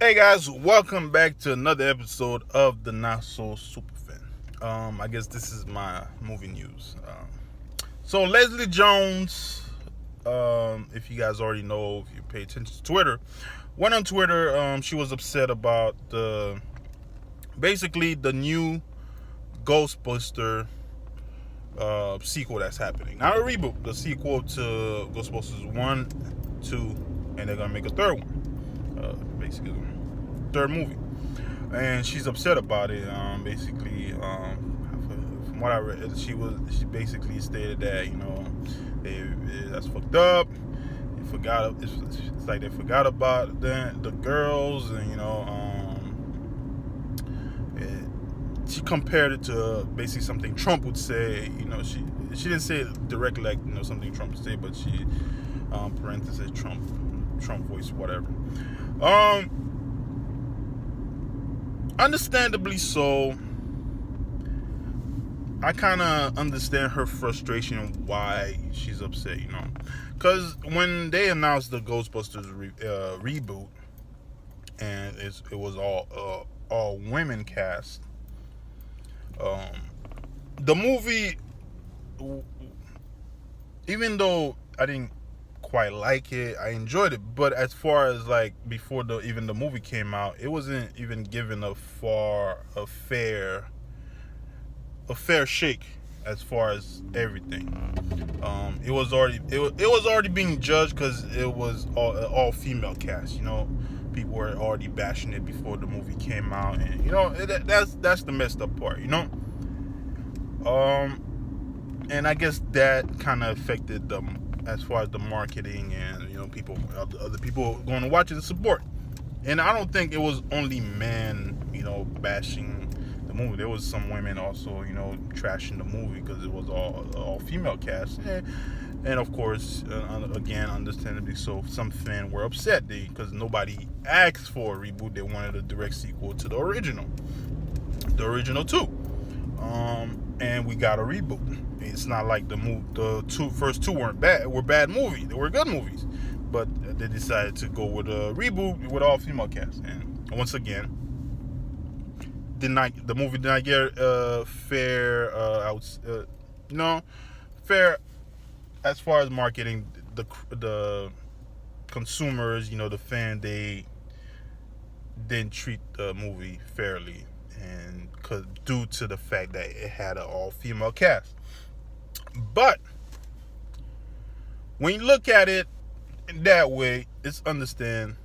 Hey guys, welcome back to another episode of the Not So Super Fan. I guess this is my movie news. So Leslie Jones, if you guys already know, if you pay attention to Twitter, went on Twitter. She was upset about basically the new Ghostbuster sequel that's happening. Not a reboot, the sequel to Ghostbusters 1, 2, and they're gonna make a third one. Basically, third movie, and she's upset about it. Basically, from what I read, she basically stated that that's fucked up. They forgot. It's like they forgot about the girls, and she compared it to basically something Trump would say. She didn't say it directly like something Trump would say, but she parenthesis Trump voice, whatever. Understandably so. I kind of understand her frustration and why she's upset, because when they announced the Ghostbusters reboot, and it was all women cast, the movie, even though I didn't quite like it, I enjoyed it, but as far as like before even the movie came out, it wasn't even given a fair shake as far as everything. It was already being judged because it was all female cast. People were already bashing it before the movie came out, and that's the messed up part. And I guess that kind of affected them as far as the marketing, and other people going to watch it to support. And I don't think it was only men bashing the movie. There was some women also trashing the movie because it was all female cast, and of course, again, understandably so, some fans were upset because nobody asked for a reboot. They wanted a direct sequel to the original 2. And we got a reboot. It's not like the first two were bad movies. They were good movies, but they decided to go with a reboot with all female cast. And once again, the movie did not get fair. Fair as far as marketing. The consumers, the fan, they didn't treat the movie fairly, and due to the fact that it had an all-female cast. But when you look at it in that way, it's understand.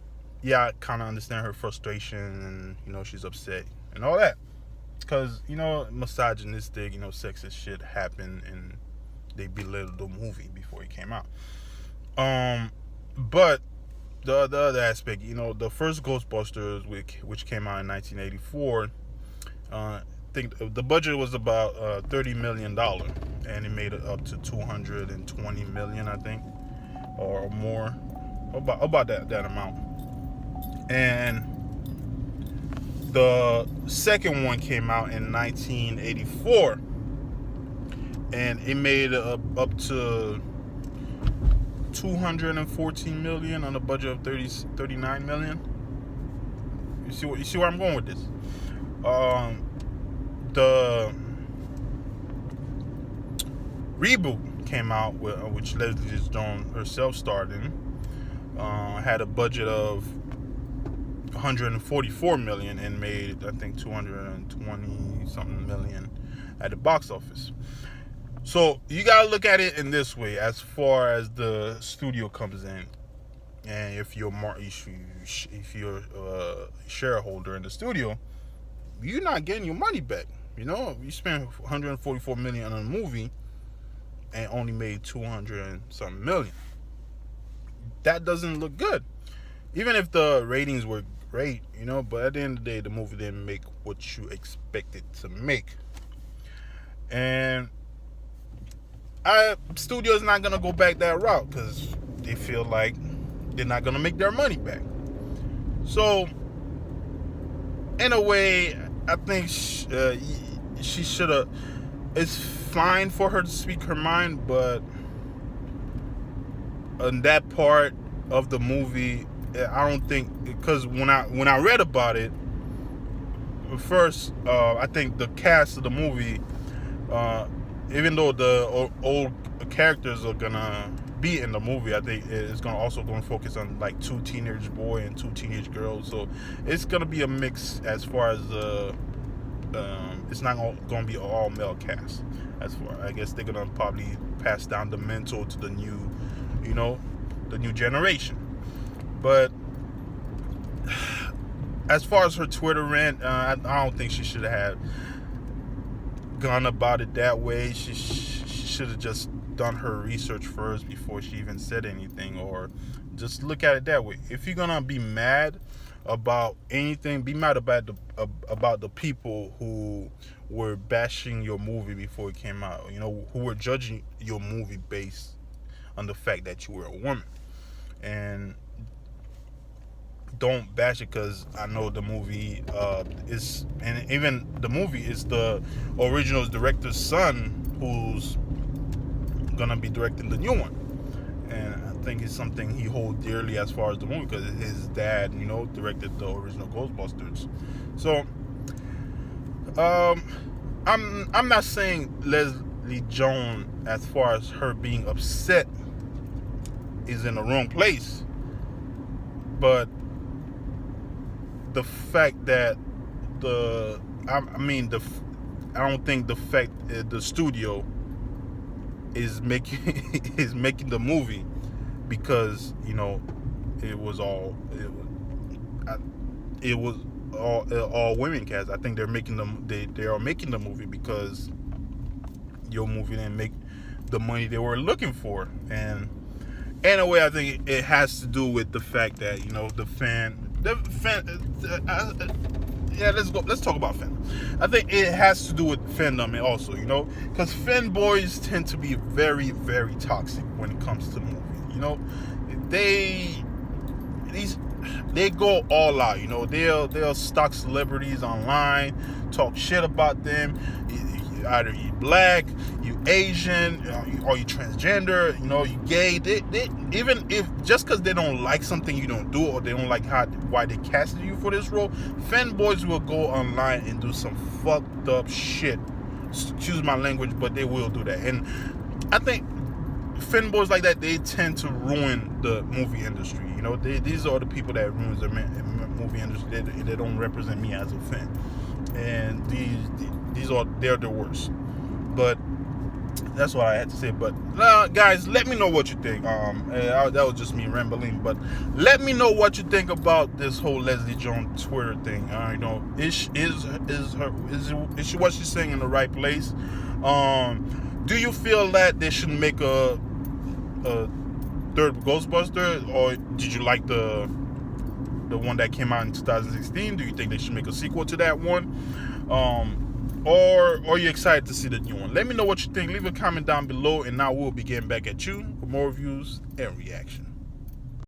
Yeah, I kind of understand her frustration, and she's upset and all that, because misogynistic, sexist shit happened, and they belittled the movie before it came out. But the other aspect, the first Ghostbusters, which came out in 1984. I think the budget was about $30 million, and it made it up to $220 million, I think, or more, about that amount. And the second one came out in 1984, and it made it up to $214 million on a budget of $39 million. You see where I'm going with this? The reboot came out which Leslie Jones herself starred in. Had a budget of $144 million and made, I think, $220 something million at the box office. So you gotta look at it in this way, as far as the studio comes in, and if you're a shareholder in the studio, you're not getting your money back. You spent $144 million on a movie and only made $200 something million. That doesn't look good. Even if the ratings were great, but at the end of the day, the movie didn't make what you expected to make. And studio's not gonna go back that route because they feel like they're not gonna make their money back. So, in a way, I think she should have. It's fine for her to speak her mind, but on that part of the movie, I don't think, because when I read about it first, I think the cast of the movie, even though the old characters are gonna be in the movie, I think it's also gonna focus on like 2 teenage boys and 2 teenage girls. So it's gonna be a mix as far as it's not gonna be all male cast. As far, I guess they're gonna probably pass down the mentor to the new, the new generation. But as far as her Twitter rant, I don't think she should have gone about it that way. She should have just done her research first before she even said anything, or just look at it that way. If you're gonna be mad about anything, be mad about the people who were bashing your movie before it came out. Who were judging your movie based on the fact that you were a woman. And don't bash it, because I know the movie is, and even the movie is the original director's son who's gonna be directing the new one, and I think it's something he holds dearly as far as the movie, because his dad, directed the original Ghostbusters. So, I'm not saying Leslie Jones, as far as her being upset, is in the wrong place, but the fact that I don't think the fact the studio is making the movie because it was all women cast. I think they're making them. They are making the movie because your movie didn't make the money they were looking for, and in a way, I think it has to do with the fact that the fan. Yeah, let's talk about fandom. I think it has to do with fandom, and also, because fanboys tend to be very, very toxic when it comes to the movie. They go all out. They'll stalk celebrities online, talk shit about them. Either you black, you Asian, or you transgender, you gay. They even if just because they don't like something you don't do, or they don't like why they casted you for this role, fanboys will go online and do some fucked up shit. Excuse my language, but they will do that. And I think fanboys like that, they tend to ruin the movie industry. These are the people that ruins the movie industry. They don't represent me as a fan, and they're the worst. But that's what I had to say. But guys, let me know what you think. That was just me rambling. But let me know what you think about this whole Leslie Jones Twitter thing. Is what she's saying in the right place? Do you feel that they should make a third Ghostbuster, or did you like the one that came out in 2016? Do you think they should make a sequel to that one? Or are you excited to see the new one? Let me know what you think. Leave a comment down below, and I will be getting back at you for more reviews and reactions.